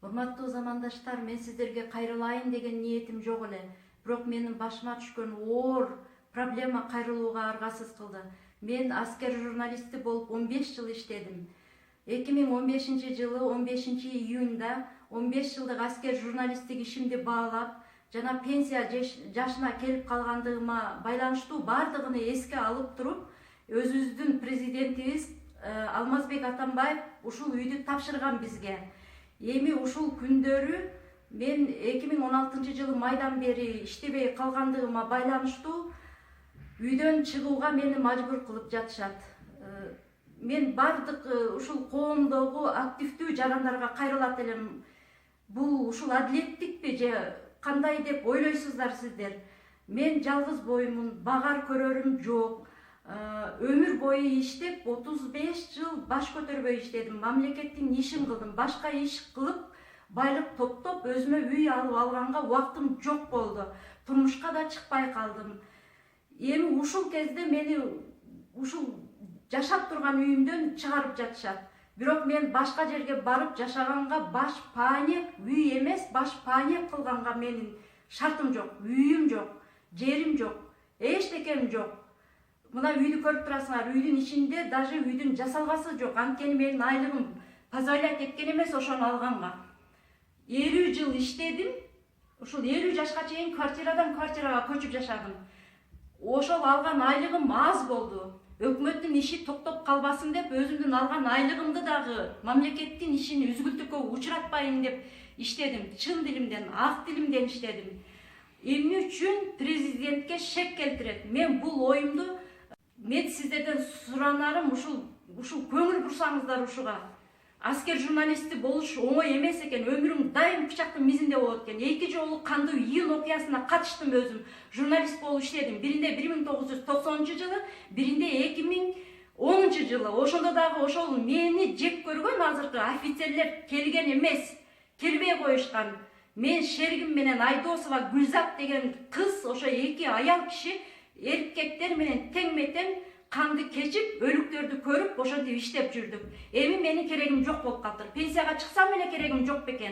Урматтуу замандаштар, мен сиздерге кайрылайын деген ниетим жок эле. Бирок менин башыма түшкөн оор проблема кайрылууга аргасыз кылды. Мен аскер журналисти болуп 15 жыл иштедим. 2015 жылы 15 июнда 15 жылдык аскер журналисттик ишимди баалап, жана пенсия жашына келип калгандыгыма байланыштуу бардыгын эске алып туруп, өзүбүздүн президентибиз Алмазбек Атамбаев ушул үйдү тапшырган бизге. Эми ушул күндөрү мен 2016 жылы майдан бери иштебей калгандыгыма байланыштуу үйдөн чыгууга мени мажбур кылып жатышат. Мен бардык ушул коомдогу активдүү жарандарга кайрылат элем. Бул ушул адилеттикпи же кандай деп ойлойсуздар сиздер? Мен жалгыз боймун, багар көрөрүм жок. Өмүр бою иштеп 35 жыл баш көтөрбөй иштедим. Мамлекеттин ишин кылдым. Башка иш кылып, байлык топтоп, өзүмө үй алып алганга убактым жок болду. Турмушка да чыкпай калдым. Эми ушул кезде мени ушул жашап турган үйүмдөн чыгарып жатышат. Бирок мен башка жерге барып жашаганга баш паанек, үй эмес, баш паанек кылганга менин шартым жок. Үйүм жок, жерим жок, эчтекем жок. Мына үйдү көрүп турасыңар, үйдүн ичинде даже үйдүн жасалгасы жок. Анткени менин айлыгым позволять эткен эмес ошону алганга. 50 жыл иштедим. Ушул 50 жашка чейин квартирадан квартирага көчүп жашадым. Ошол алган айлыгым аз болду. Өкмөттүн иши токтоп калбасын деп, өзүмдүн алган айлыгымды дагы мамлекеттин ишин үзгүлтүккө учуратпайын деп иштедим. Чын дилимден, ак дилимден иштедим. Эмне үчүн президентке шек келтирет? Мен бул оюмду мен сиздерден суранарым ушул көңүл бурсаңыздар ушуга. Аскер журналисти болуш оңой эмес экен. Өмүрүм дайым пычактын мизинде болот экен. 2 жолу кандуу июнь окуясына катыштым өзүм. Журналист болуп иштедим. Биринде 1990 жылы, биринде 2010 жылы. Ошондо дагы ошол мени жек көргөн азыркы офицерлер келген эмес. Келбей коюшкан. Мен шеригим менен Айдосова Гүлзат деген кыз, ошо 2 аял киши эркектер менен тең-метең канды кечип, өлүктөрдү көрүп, ошентип иштеп жүрдүк. Эми менин керегим жок болуп калыптыр. Пенсияга чыксам эле керегим жок бекен.